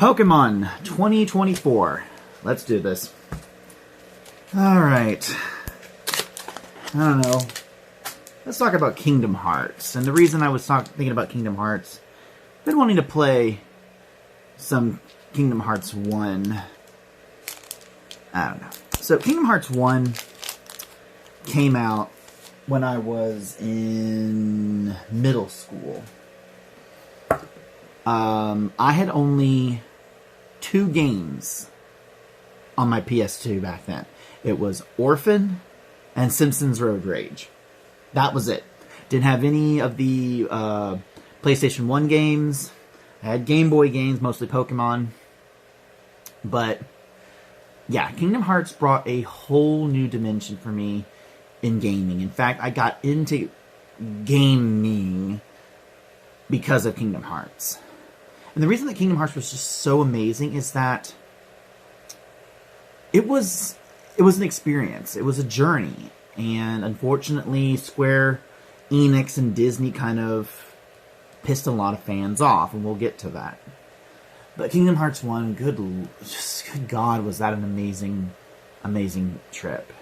Pokemon 2024. Let's do this. Alright. I don't know. Let's talk about Kingdom Hearts. And the reason I was thinking about Kingdom Hearts, I've been wanting to play some Kingdom Hearts 1. I don't know. So Kingdom Hearts 1 came out when I was in middle school. I had only 2 games on my PS2 back then. It was Orphan and Simpsons Road Rage. That was it. Didn't have any of the PlayStation 1 games. I had Game Boy games, mostly Pokemon. But, yeah, Kingdom Hearts brought a whole new dimension for me in gaming. In fact, I got into gaming because of Kingdom Hearts. And the reason that Kingdom Hearts was just so amazing is that it was an experience. It was a journey. And unfortunately, Square Enix and Disney kind of pissed a lot of fans off, and we'll get to that. But Kingdom Hearts 1, good God, was that an amazing, amazing trip.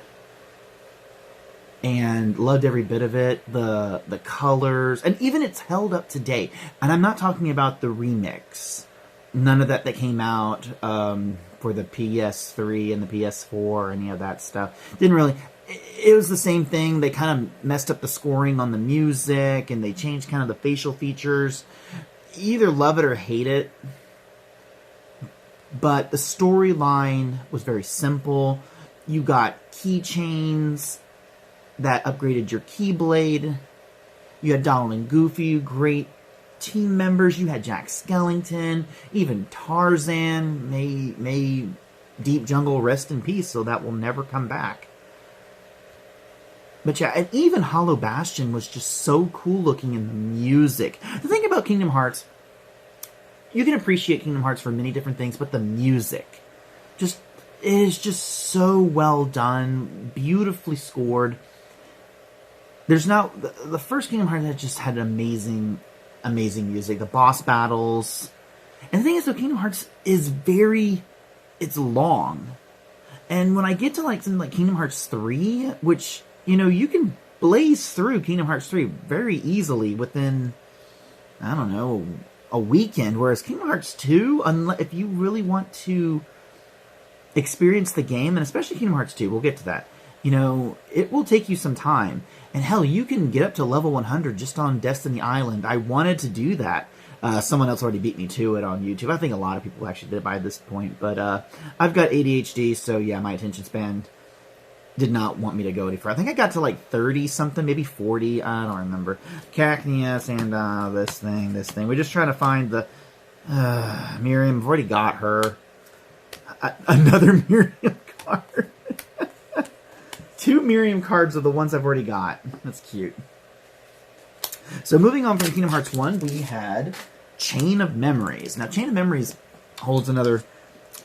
And loved every bit of it, the colors, and even it's held up today. And I'm not talking about the remix. None of that came out for the PS3 and the PS4 or any of that stuff. Didn't really. It was the same thing. They kind of messed up the scoring on the music, and they changed kind of the facial features. You either love it or hate it. But the storyline was very simple. You got keychains that upgraded your Keyblade. You had Donald and Goofy, great team members. You had Jack Skellington, even Tarzan. May Deep Jungle rest in peace, so that will never come back. But yeah, and even Hollow Bastion was just so cool looking in the music. The thing about Kingdom Hearts, you can appreciate Kingdom Hearts for many different things, but the music is just so well done, beautifully scored. There's now the first Kingdom Hearts just had amazing music. The boss battles, and the thing is, though, Kingdom Hearts is it's long. And when I get to like something like Kingdom Hearts 3, which you can blaze through Kingdom Hearts 3 very easily within, I don't know, a weekend. Whereas Kingdom Hearts 2, if you really want to experience the game, and especially Kingdom Hearts 2, we'll get to that. It will take you some time. And hell, you can get up to level 100 just on Destiny Island. I wanted to do that. Someone else already beat me to it on YouTube. I think a lot of people actually did it by this point. But I've got ADHD, so yeah, my attention span did not want me to go any further. I think I got to like 30-something, maybe 40. I don't remember. Cacnea and this thing. We're just trying to find the Miriam. I've already got her. Another Miriam card. 2 Miriam cards are the ones I've already got. That's cute. So moving on from Kingdom Hearts 1, we had Chain of Memories. Now, Chain of Memories holds another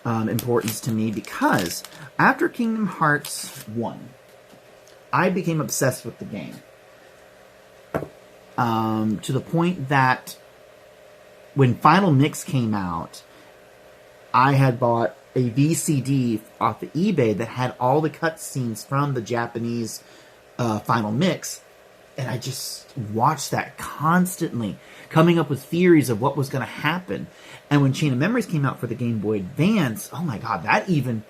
importance to me because after Kingdom Hearts 1, I became obsessed with the game. To the point that when Final Mix came out, I had bought a VCD off the eBay that had all the cutscenes from the Japanese Final Mix, and I just watched that constantly, coming up with theories of what was going to happen. And when Chain of Memories came out for the Game Boy Advance, oh my god, it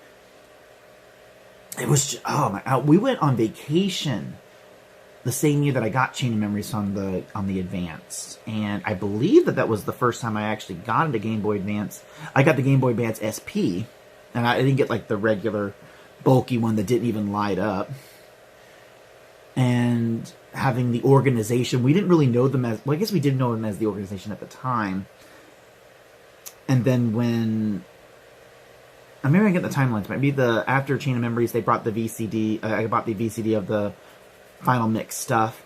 was just, oh my god, we went on vacation the same year that I got Chain of Memories on the Advance. And I believe that was the first time I actually got into Game Boy Advance. I got the Game Boy Advance SP, and I didn't get like the regular bulky one that didn't even light up. And having the organization, we didn't really know them as, well, I guess we did know them as the organization at the time. And then when, I'm maybe I get the timelines, maybe after Chain of Memories, they brought the VCD, I bought the VCD of the Final Mix stuff.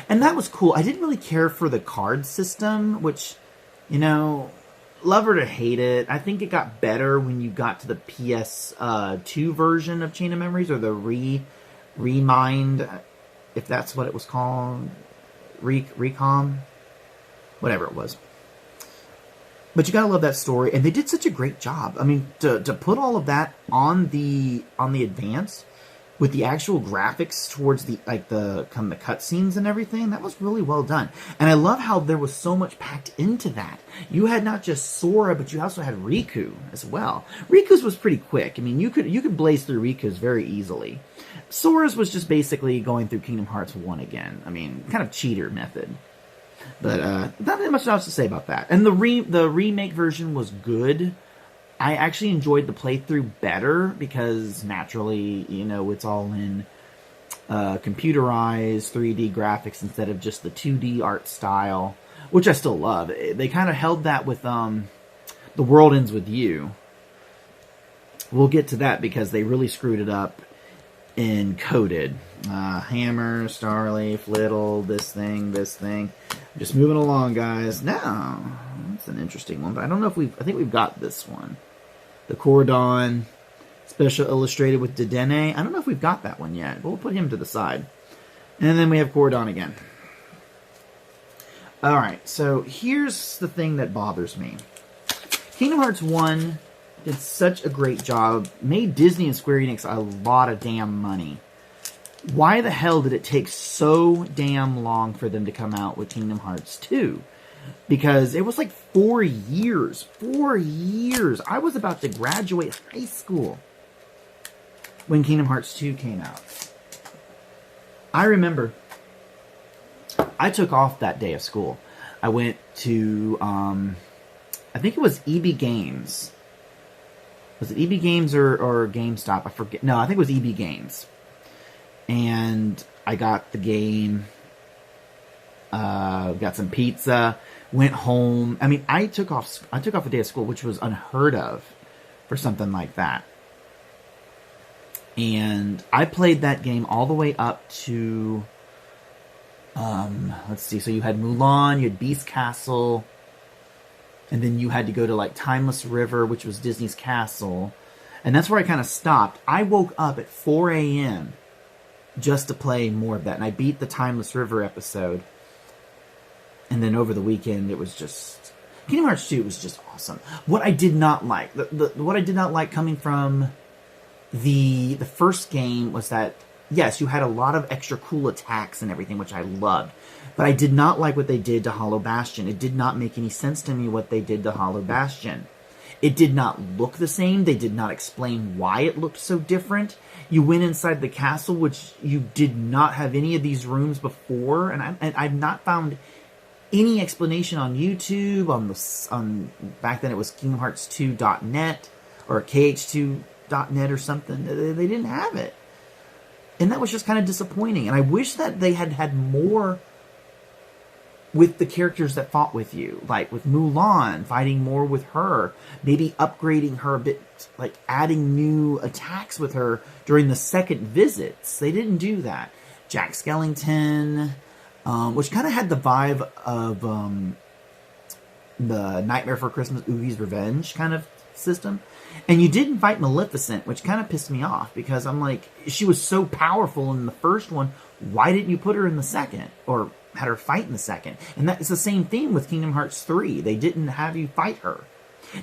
And that was cool. I didn't really care for the card system, which, love or to hate it. I think it got better when you got to the PS2 version of Chain of Memories, or the Remind, if that's what it was called. Recom? Whatever it was. But you gotta love that story, and they did such a great job. I mean, to put all of that on the advance with the actual graphics towards the the cutscenes and everything, that was really well done. And I love how there was so much packed into that. You had not just Sora, but you also had Riku as well. Riku's was pretty quick. I mean, you could blaze through Riku's very easily. Sora's was just basically going through Kingdom Hearts 1 again. I mean, kind of cheater method. But not much else to say about that. And the remake version was good. I actually enjoyed the playthrough better because naturally, you know, it's all in computerized 3D graphics instead of just the 2D art style, which I still love. They kind of held that with The World Ends With You. We'll get to that because they really screwed it up in Coded. Hammer, Starleaf, Little, this thing. Just moving along, guys. Now, that's an interesting one, but I don't know if I think we've got this one. The Cordon, special illustrated with Dedenne. I don't know if we've got that one yet, but we'll put him to the side. And then we have Cordon again. Alright, so here's the thing that bothers me. Kingdom Hearts 1 did such a great job, made Disney and Square Enix a lot of damn money. Why the hell did it take so damn long for them to come out with Kingdom Hearts 2? Because it was like 4 years. 4 years. I was about to graduate high school when Kingdom Hearts 2 came out. I remember I took off that day of school. I went to, I think it was EB Games. Was it EB Games or GameStop? I forget. No, I think it was EB Games. And I got the game, got some pizza, went home. I mean, I took off a day of school, which was unheard of for something like that. And I played that game all the way up to, let's see, so you had Mulan, you had Beast Castle, and then you had to go to like Timeless River, which was Disney's castle. And that's where I kind of stopped. I woke up at 4 a.m. just to play more of that. And I beat the Timeless River episode. And then over the weekend, it was just... Kingdom Hearts 2 was just awesome. What I did not like, what I did not like coming from the first game was that, yes, you had a lot of extra cool attacks and everything, which I loved. But I did not like what they did to Hollow Bastion. It did not make any sense to me what they did to Hollow Bastion. It did not look the same. They did not explain why it looked so different. You went inside the castle, which you did not have any of these rooms before, and I've not found any explanation on YouTube, on back then it was KingdomHearts2.net or KH2.net or something. They didn't have it. And that was just kind of disappointing. And I wish that they had had more with the characters that fought with you. Like with Mulan, fighting more with her. Maybe upgrading her a bit, like adding new attacks with her during the second visits. They didn't do that. Jack Skellington, which kind of had the vibe of the Nightmare for Christmas, Oogie's Revenge kind of system. And you didn't fight Maleficent, which kind of pissed me off, because I'm like, she was so powerful in the first one, why didn't you put her in the second? Or had her fight in the second? And that's the same theme with Kingdom Hearts 3. They didn't have you fight her.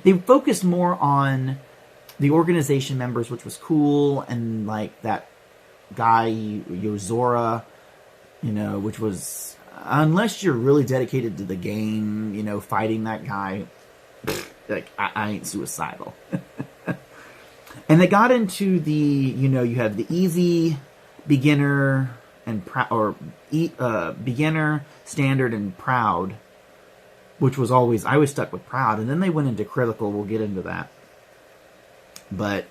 They focused more on the organization members, which was cool, and like that guy, Yozora, you know, which was, unless you're really dedicated to the game, you know, fighting that guy, like, I ain't suicidal. And they got into the, you know, you have the easy, beginner, and beginner, standard, and proud, which was always, I was stuck with proud, and then they went into critical. We'll get into that. But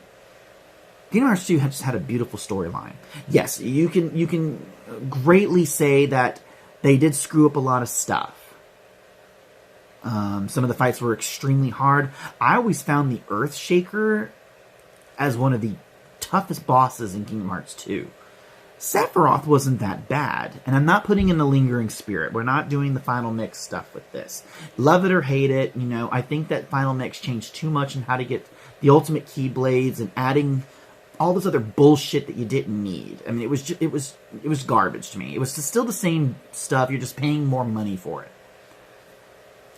Kingdom Hearts 2 just had a beautiful storyline. Yes, you can greatly say that they did screw up a lot of stuff. Some of the fights were extremely hard. I always found the Earthshaker as one of the toughest bosses in Kingdom Hearts 2. Sephiroth wasn't that bad, and I'm not putting in the Lingering Spirit. We're not doing the Final Mix stuff with this. Love it or hate it, you know, I think that Final Mix changed too much in how to get the ultimate Keyblades and adding all this other bullshit that you didn't need. I mean, it was garbage to me. It was still the same stuff. You're just paying more money for it.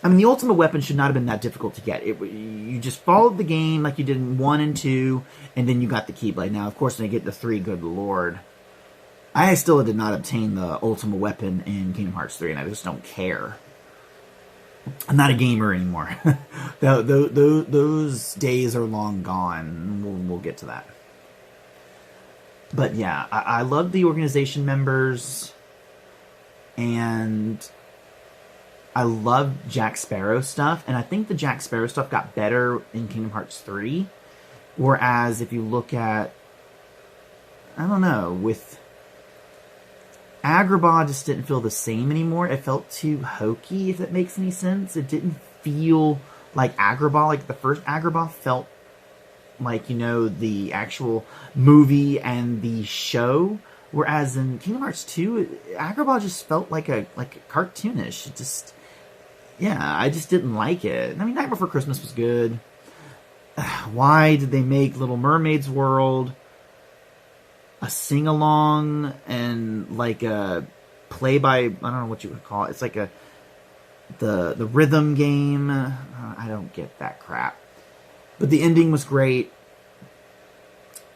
I mean, the ultimate weapon should not have been that difficult to get. You just followed the game like you did in 1 and 2, and then you got the Keyblade. Now, of course, when you get to 3, good lord. I still did not obtain the ultimate weapon in Kingdom Hearts 3, and I just don't care. I'm not a gamer anymore. Those days are long gone. We'll get to that. But yeah, I love the organization members, and I love Jack Sparrow stuff, and I think the Jack Sparrow stuff got better in Kingdom Hearts 3, whereas if you look at, I don't know, with Agrabah just didn't feel the same anymore. It felt too hokey, if that makes any sense. It didn't feel like Agrabah, like the first Agrabah felt like, you know, the actual movie and the show. Whereas in Kingdom Hearts 2, Agrabah just felt like a cartoonish. It just, yeah, I just didn't like it. I mean, Night Before Christmas was good. Why did they make Little Mermaid's World a sing-along and like a play by, I don't know what you would call it. It's like the rhythm game. I don't get that crap. But the ending was great.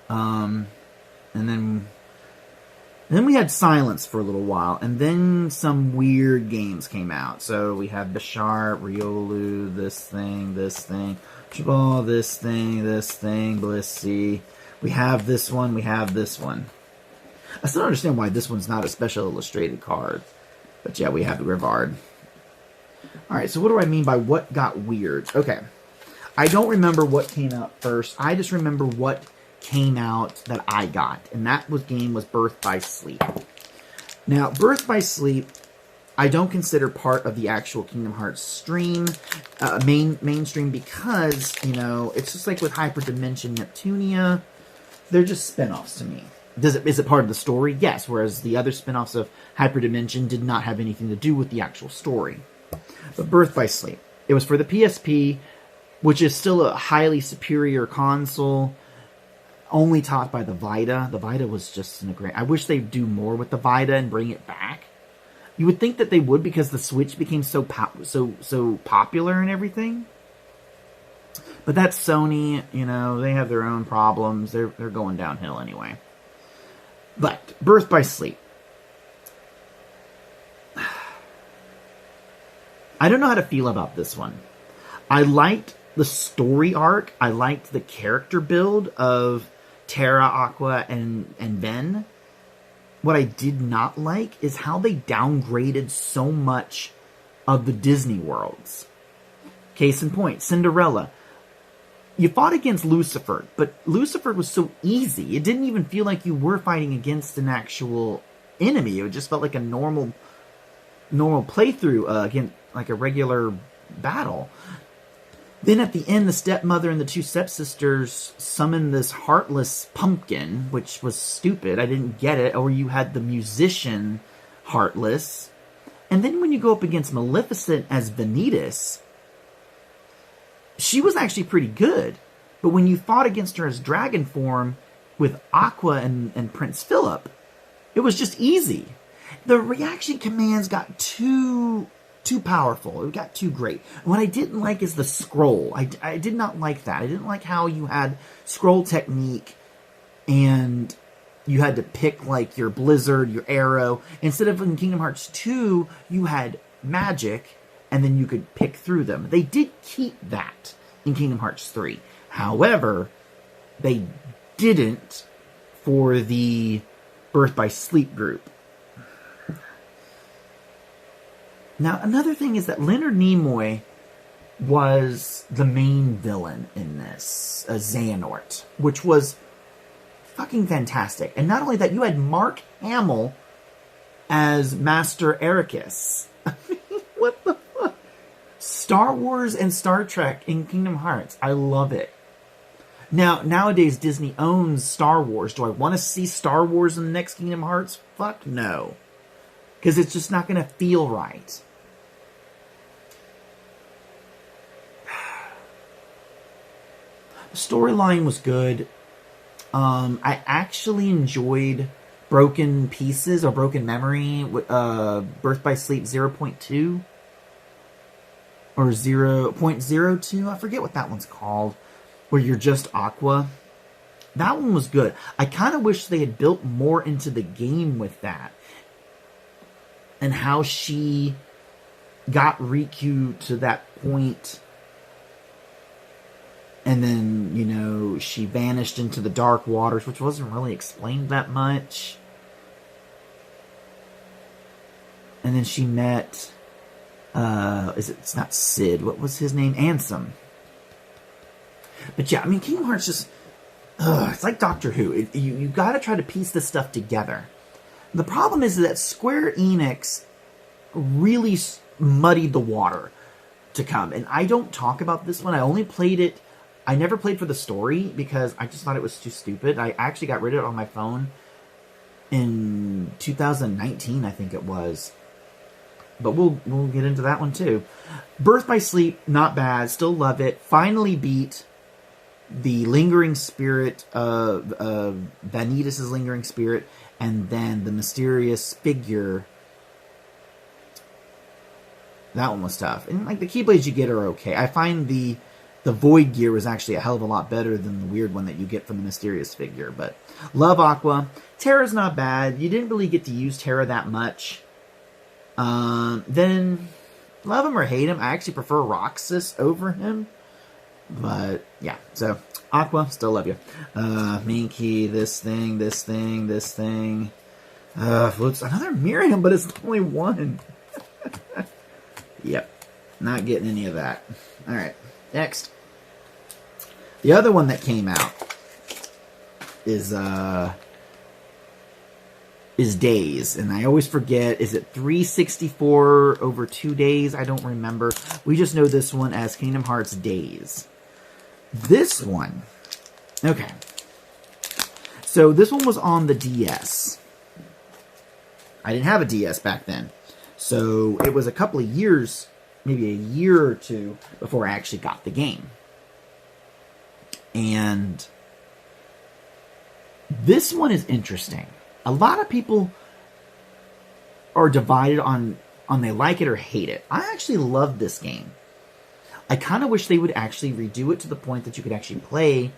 And then we had silence for a little while, and then some weird games came out. So we had Bisharp, Riolu, this thing, Chabal, this thing, Blissey. We have this one, we have this one. I still don't understand why this one's not a special illustrated card. But yeah, we have the Rivard. Alright, so what do I mean by what got weird? Okay. I don't remember what came out first. I just remember what came out that I got. And that game was Birth by Sleep. Now, Birth by Sleep, I don't consider part of the actual Kingdom Hearts stream, mainstream, because, you know, it's just like with Hyperdimension Neptunia. They're just spin-offs to me. Is it part of the story? Yes, whereas the other spin-offs of Hyperdimension did not have anything to do with the actual story. But Birth by Sleep. It was for the PSP, which is still a highly superior console, only taught by the Vita. The Vita was just in a great... I wish they'd do more with the Vita and bring it back. You would think that they would, because the Switch became so popular and everything. But that's Sony, you know, they have their own problems. They're going downhill anyway. But Birth by Sleep. I don't know how to feel about this one. I liked the story arc. I liked the character build of Terra, Aqua, and Ven. What I did not like is how they downgraded so much of the Disney worlds. Case in point, Cinderella. You fought against Lucifer, but Lucifer was so easy. It didn't even feel like you were fighting against an actual enemy. It just felt like a normal playthrough against like a regular battle. Then at the end, the stepmother and the two stepsisters summoned this heartless pumpkin, which was stupid. I didn't get it. Or you had the musician Heartless. And then when you go up against Maleficent as Vanitas, she was actually pretty good. But when you fought against her as dragon form with Aqua and Prince Philip, it was just easy. The reaction commands got too powerful. It got too great. What I didn't like is the scroll. I did not like that. I didn't like how you had scroll technique and you had to pick like your blizzard, your arrow. Instead of in Kingdom Hearts 2, you had magic and then you could pick through them. They did keep that in Kingdom Hearts 3. However, they didn't for the Birth by Sleep group. Now, another thing is that Leonard Nimoy was the main villain in this, Xehanort, which was fucking fantastic. And not only that, you had Mark Hamill as Master Ericus. What the fuck? Star Wars and Star Trek in Kingdom Hearts. I love it. Now, nowadays, Disney owns Star Wars. Do I want to see Star Wars in the next Kingdom Hearts? Fuck no. Because it's just not going to feel right. The storyline was good. I actually enjoyed Broken Pieces or Broken Memory, Birth by Sleep 0.2. or 0.02. I forget what that one's called, where you're just Aqua. That one was good. I kind of wish they had built more into the game with that. And how she got Riku to that point. And then, you know, she vanished into the dark waters, which wasn't really explained that much. And then she met... it's not Sid. What was his name? Ansem. But yeah, I mean, Kingdom Hearts just... it's like Doctor Who. You got to try to piece this stuff together. The problem is that Square Enix really muddied the water to come. And I don't talk about this one. I only played it... I never played for the story because I just thought it was too stupid. I actually got rid of it on my phone in 2019, I think it was. But we'll get into that one too. Birth by Sleep, not bad. Still love it. Finally beat the lingering spirit of Vanitas' lingering spirit, and then the mysterious figure. That one was tough. And like the Keyblades you get are okay. I find the Void Gear was actually a hell of a lot better than the weird one that you get from the mysterious figure. But love Aqua. Terra's not bad. You didn't really get to use Terra that much. Then love him or hate him. I actually prefer Roxas over him. But yeah, so Aqua, still love you. Minky, this thing. It's another Miriam, but it's only one. Yep, not getting any of that. All right, next. The other one that came out is Days, and I always forget. Is it 364 over 2 days? I don't remember. We just know this one as Kingdom Hearts Days. This one, okay. So this one was on the DS. I didn't have a DS back then, so it was a couple of years, maybe a year or two before I actually got the game. And this one is interesting. A lot of people are divided on they like it or hate it. I actually love this game. I kind of wish they would actually redo it to the point that you could actually play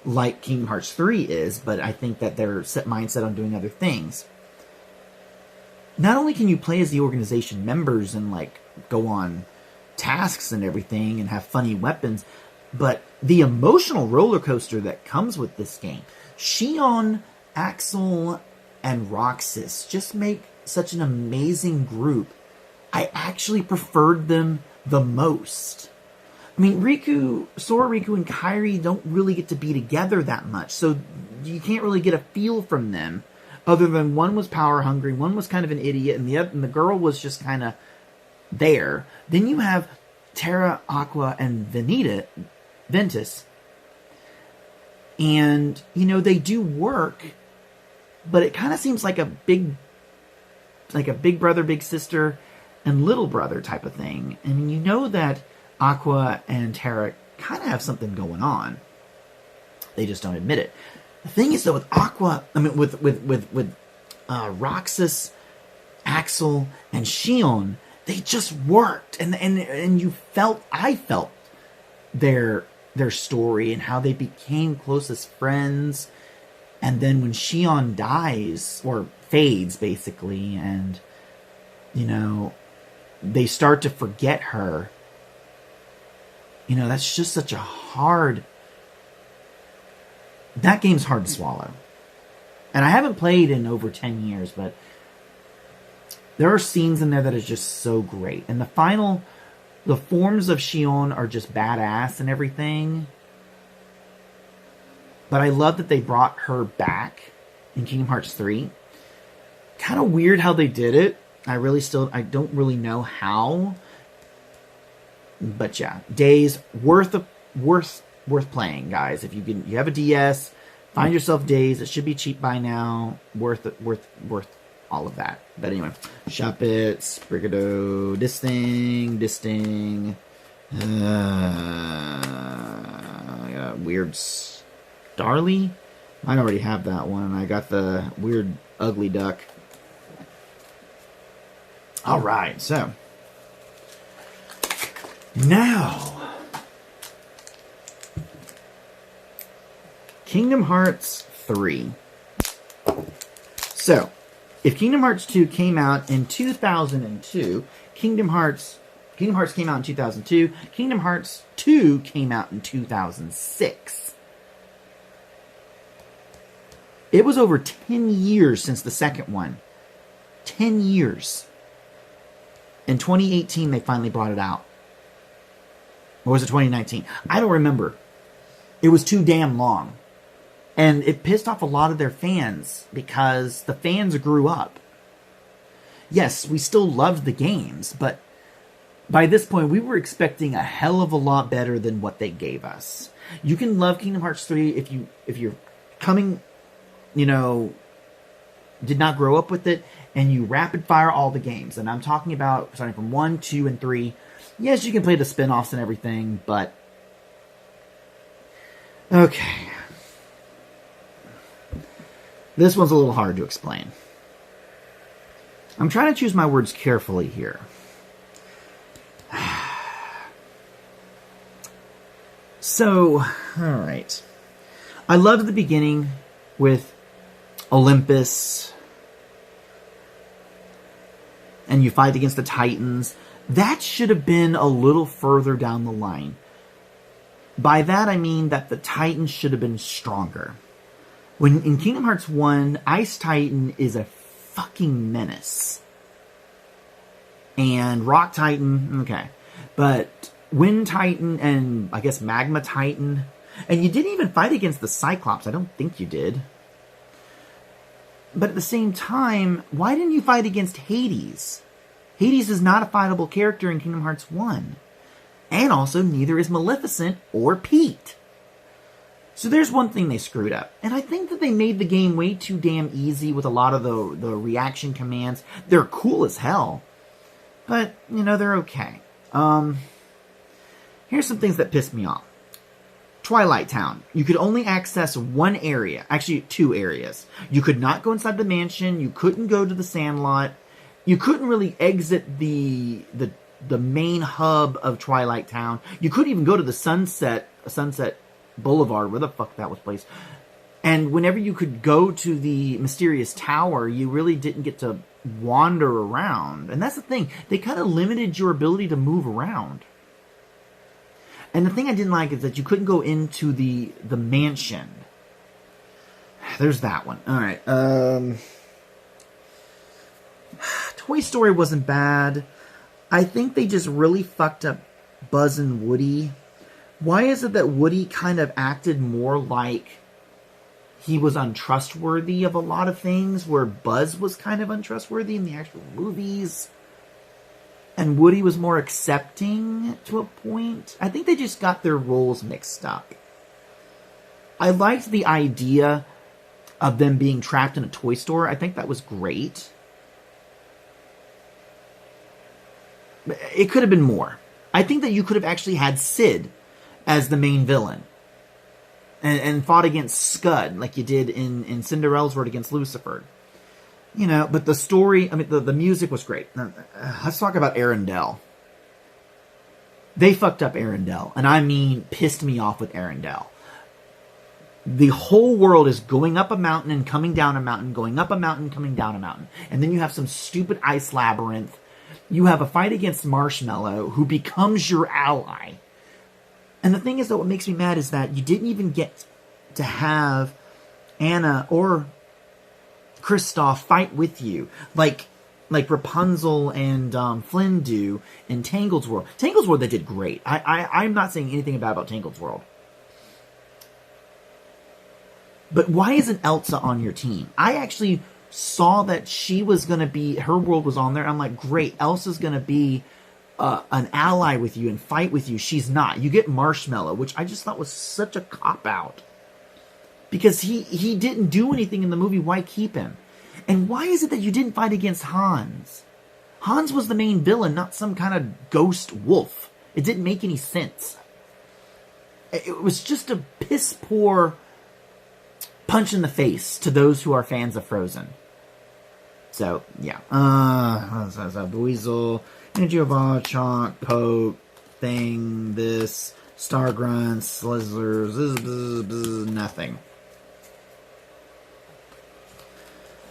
like Kingdom Hearts 3 is, but I think that they're mindset on doing other things. Not only can you play as the organization members and like go on tasks and everything and have funny weapons, but the emotional roller coaster that comes with this game. Xion, Axel, and Roxas just make such an amazing group. I actually preferred them the most. I mean, Sora, Riku, and Kairi don't really get to be together that much, so you can't really get a feel from them, other than one was power hungry, one was kind of an idiot, and the girl was just kind of there. Then you have Terra, Aqua, and Ventus. And, you know, they do work, but it kind of seems like a big brother, big sister, and little brother type of thing. And you know that Aqua and Terra kind of have something going on. They just don't admit it. The thing is, though, with Aqua, I mean, with Roxas, Axel, and Xion, they just worked, and I felt their story and how they became closest friends. And then when Xion dies, or fades basically, and you know, they start to forget her, you know, that's just such a hard... That game's hard to swallow. And I haven't played in over 10 years, but there are scenes in there that is just so great. And the forms of Xion are just badass and everything. But I love that they brought her back in Kingdom Hearts 3. Kind of weird how they did it. I don't really know how. But yeah, Days, worth playing, guys. If you have a DS, find yourself Days. It should be cheap by now. Worth all of that. But anyway, Shop It, Brigado, this thing. Weird Starly. I already have that one. I got the weird ugly duck. All right, so Now, Kingdom Hearts 3. So, if Kingdom Hearts 2 came out in 2002, Kingdom Hearts came out in 2002, Kingdom Hearts 2 came out in 2006. It was over 10 years since the second one. 10 years. In 2018, they finally brought it out. Or was it 2019? I don't remember. It was too damn long. And it pissed off a lot of their fans because the fans grew up. Yes, we still loved the games, but by this point, we were expecting a hell of a lot better than what they gave us. You can love Kingdom Hearts 3 if you're coming, did not grow up with it, and you rapid fire all the games. And I'm talking about starting from 1, 2, and 3. Yes, you can play the spin-offs and everything, but okay. This one's a little hard to explain. I'm trying to choose my words carefully here. So, alright. I loved the beginning with Olympus, and you fight against the Titans. That should have been a little further down the line. By that I mean that the Titans should have been stronger. When in Kingdom Hearts 1, Ice Titan is a fucking menace. And Rock Titan, okay. But Wind Titan and I guess Magma Titan. And you didn't even fight against the Cyclops. I don't think you did. But at the same time, why didn't you fight against Hades? Hades is not a fightable character in Kingdom Hearts 1. And also, neither is Maleficent or Pete. So there's one thing they screwed up. And I think that they made the game way too damn easy with a lot of the reaction commands. They're cool as hell. But, they're okay. Here's some things that pissed me off. Twilight Town. You could only access one area. Actually, 2 areas. You could not go inside the mansion. You couldn't go to the Sandlot. You couldn't really exit the main hub of Twilight Town. You couldn't even go to the Sunset Boulevard, where the fuck that was placed. And whenever you could go to the Mysterious Tower, you really didn't get to wander around. And that's the thing. They kind of limited your ability to move around. And the thing I didn't like is that you couldn't go into the mansion. There's that one. Alright. Toy Story wasn't bad. I think they just really fucked up Buzz and Woody. Why is it that Woody kind of acted more like he was untrustworthy of a lot of things, where Buzz was kind of untrustworthy in the actual movies? And Woody was more accepting to a point. I think they just got their roles mixed up. I liked the idea of them being trapped in a toy store. I think that was great. It could have been more. I think that you could have actually had Sid as the main villain. And fought against Scud, like you did in Cinderella's World against Lucifer. But the story, the music was great. Let's talk about Arendelle. They fucked up Arendelle. And I mean, pissed me off with Arendelle. The whole world is going up a mountain and coming down a mountain, going up a mountain, coming down a mountain. And then you have some stupid ice labyrinth. You have a fight against Marshmallow, who becomes your ally. And the thing is, though, what makes me mad is that you didn't even get to have Anna or Kristoff fight with you, like Rapunzel and Flynn do in Tangled's World. Tangled's World, they did great. I'm not saying anything bad about Tangled's World. But why isn't Elsa on your team? I actually saw that she was going to be, her world was on there. I'm like, great, Elsa's going to be an ally with you and fight with you. She's not. You get Marshmallow, which I just thought was such a cop-out. Because he didn't do anything in the movie. Why keep him? And why is it that you didn't fight against Hans? Hans was the main villain, not some kind of ghost wolf. It didn't make any sense. It was just a piss-poor punch in the face to those who are fans of Frozen. So, yeah. Buizel, Ninja Chalk, Poke, thing, this, Star Grunts, Slizzers, nothing.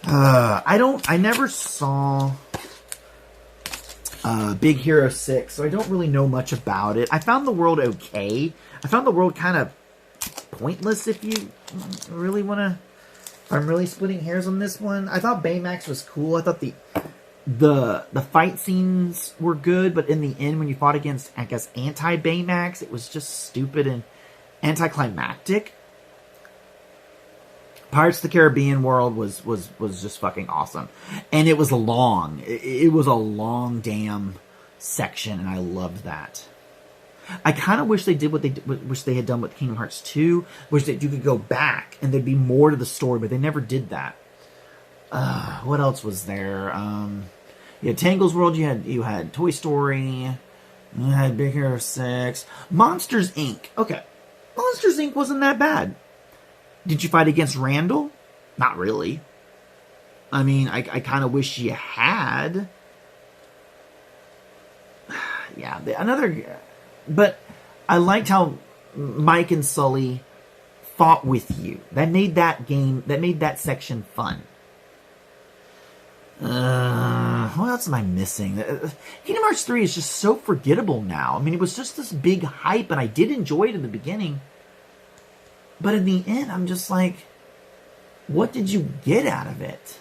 I never saw Big Hero 6, so I don't really know much about it. I found the world okay. I found the world kind of pointless if you really want to... If I'm really splitting hairs on this one. I thought Baymax was cool. I thought the fight scenes were good, but in the end, when you fought against, I guess, anti-Baymax, it was just stupid and anticlimactic. Pirates of the Caribbean world was just fucking awesome. And it was long. It was a long damn section, and I loved that. I kind of wish they did what they had done with Kingdom Hearts 2. Wish that you could go back and there'd be more to the story, but they never did that. What else was there? You had Tangle's World, you had Toy Story, you had Big Hero 6. Monsters, Inc. Okay. Monsters, Inc. wasn't that bad. Did you fight against Randall? Not really. I mean, I kind of wish you had. Yeah, but I liked how Mike and Sully fought with you. That made that section fun. What else am I missing? Kingdom Hearts 3 is just so forgettable now. I mean, it was just this big hype, and I did enjoy it in the beginning. But in the end, I'm just like, what did you get out of it?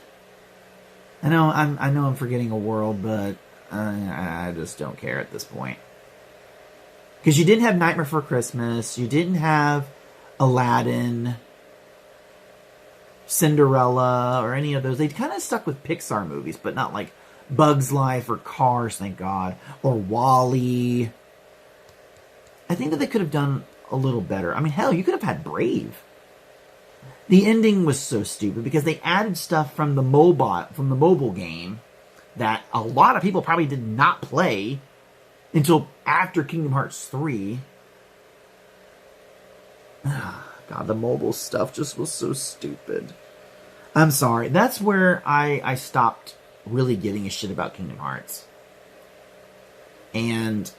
I know I'm forgetting a world, but I just don't care at this point. Because you didn't have Nightmare Before Christmas, you didn't have Aladdin, Cinderella, or any of those. They kind of stuck with Pixar movies, but not like Bug's Life or Cars, thank God, or WALL-E. I think that they could have done a little better. I mean, hell, you could have had Brave. The ending was so stupid because they added stuff from the mobile game that a lot of people probably did not play until after Kingdom Hearts 3. God, the mobile stuff just was so stupid. I'm sorry. That's where I stopped really giving a shit about Kingdom Hearts. And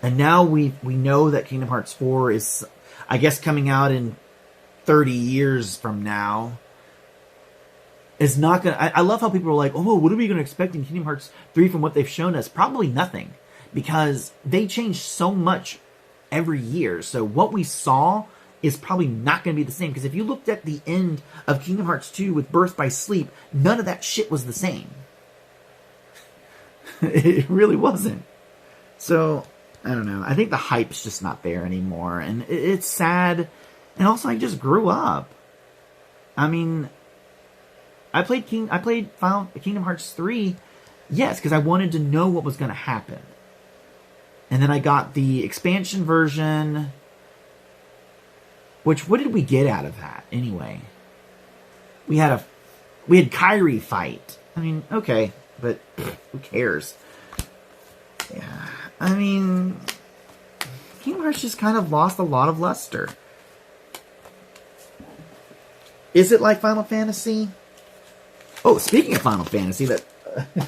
now we know that Kingdom Hearts 4 is, I guess, coming out in 30 years from now. Is not going to... I love how people are like, oh, what are we going to expect in Kingdom Hearts 3 from what they've shown us? Probably nothing. Because they change so much every year. So what we saw is probably not going to be the same. Because if you looked at the end of Kingdom Hearts 2 with Birth by Sleep, none of that shit was the same. It really wasn't. So, I don't know. I think the hype's just not there anymore. And it's sad. And also, I just grew up. I mean... I played Kingdom Hearts 3, yes, because I wanted to know what was going to happen. And then I got the expansion version, which, what did we get out of that, anyway? We had Kairi fight. I mean, okay, but who cares? Yeah, I mean, Kingdom Hearts just kind of lost a lot of luster. Is it like Final Fantasy? Oh, speaking of Final Fantasy, that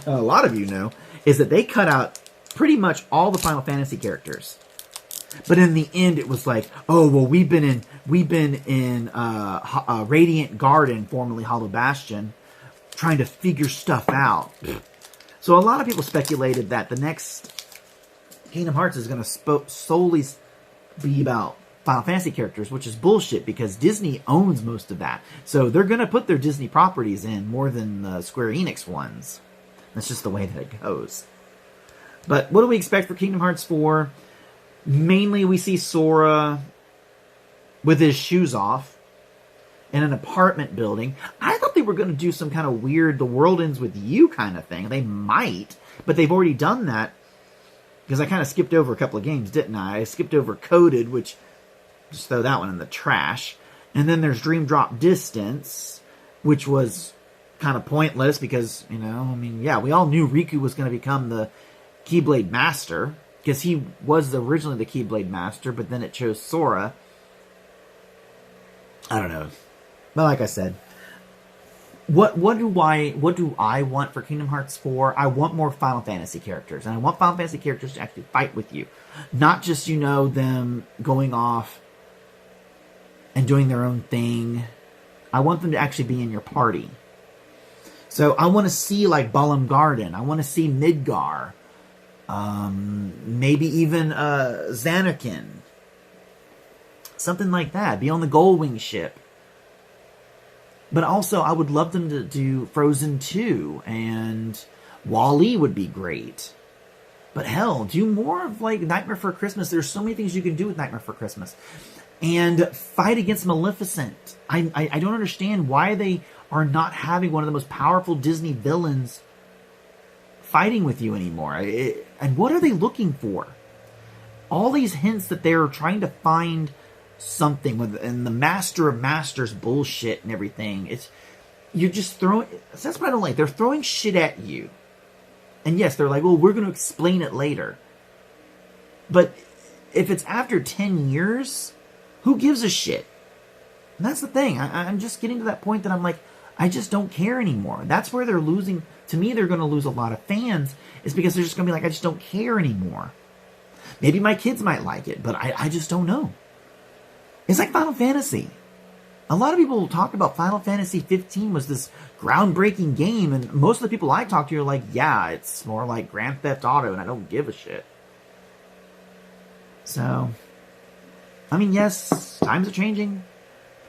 a lot of you know, is that they cut out pretty much all the Final Fantasy characters. But in the end, it was like, oh, well, we've been in Radiant Garden, formerly Hollow Bastion, trying to figure stuff out. So a lot of people speculated that the next Kingdom Hearts is going to solely be about Final Fantasy characters, which is bullshit because Disney owns most of that. So they're going to put their Disney properties in more than the Square Enix ones. That's just the way that it goes. But what do we expect for Kingdom Hearts 4? Mainly we see Sora with his shoes off in an apartment building. I thought they were going to do some kind of weird The World Ends With You kind of thing. They might, but they've already done that. Because I kind of skipped over a couple of games, didn't I? I skipped over Coded, which... just throw that one in the trash. And then there's Dream Drop Distance, which was kind of pointless because, you know, I mean, yeah, we all knew Riku was going to become the Keyblade Master because he was originally the Keyblade Master, but then it chose Sora. I don't know. But like I said, what do I want for Kingdom Hearts 4? I want more Final Fantasy characters, and I want Final Fantasy characters to actually fight with you, not just them going off and doing their own thing. I want them to actually be in your party. So I want to see like Balamb Garden. I want to see Midgar. Maybe even Zanarkand. Something like that. Be on the Gullwing ship. But also, I would love them to do Frozen 2, and Wall-E would be great. But hell, do more of like Nightmare Before Christmas. There's so many things you can do with Nightmare Before Christmas. And fight against Maleficent. I don't understand why they are not having one of the most powerful Disney villains fighting with you anymore. And what are they looking for? All these hints that they're trying to find something and the Master of Masters bullshit and everything. You're just throwing. That's what I don't like. They're throwing shit at you. And yes, they're like, well, we're going to explain it later. But if it's after 10 years, who gives a shit? And that's the thing. I'm just getting to that point that I'm like, I just don't care anymore. That's where they're losing. To me, they're going to lose a lot of fans. Is because they're just going to be like, I just don't care anymore. Maybe my kids might like it, but I just don't know. It's like Final Fantasy. A lot of people talk about Final Fantasy 15 was this groundbreaking game, and most of the people I talk to are like, yeah, it's more like Grand Theft Auto, and I don't give a shit. So, I mean, yes, times are changing.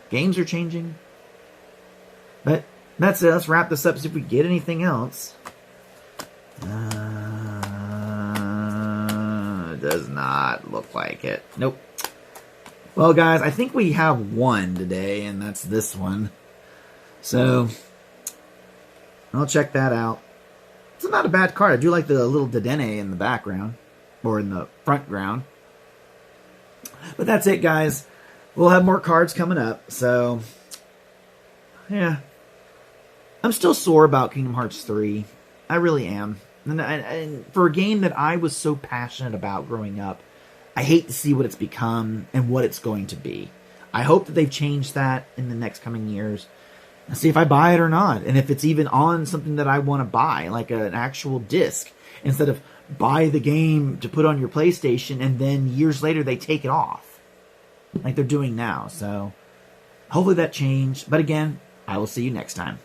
Games are changing. But that's it. Let's wrap this up, see if we get anything else. Does not look like it. Nope. Well, guys, I think we have one today, and that's this one. So, I'll check that out. It's not a bad card. I do like the little Dedenne in the background, or in the front ground. But that's it, guys. We'll have more cards coming up, so, yeah. I'm still sore about Kingdom Hearts 3. I really am. And for a game that I was so passionate about growing up, I hate to see what it's become and what it's going to be. I hope that they've changed that in the next coming years. And see if I buy it or not. And if it's even on something that I want to buy, like an actual disc. Instead of buy the game to put on your PlayStation and then years later they take it off. Like they're doing now. So hopefully that changed. But again, I will see you next time.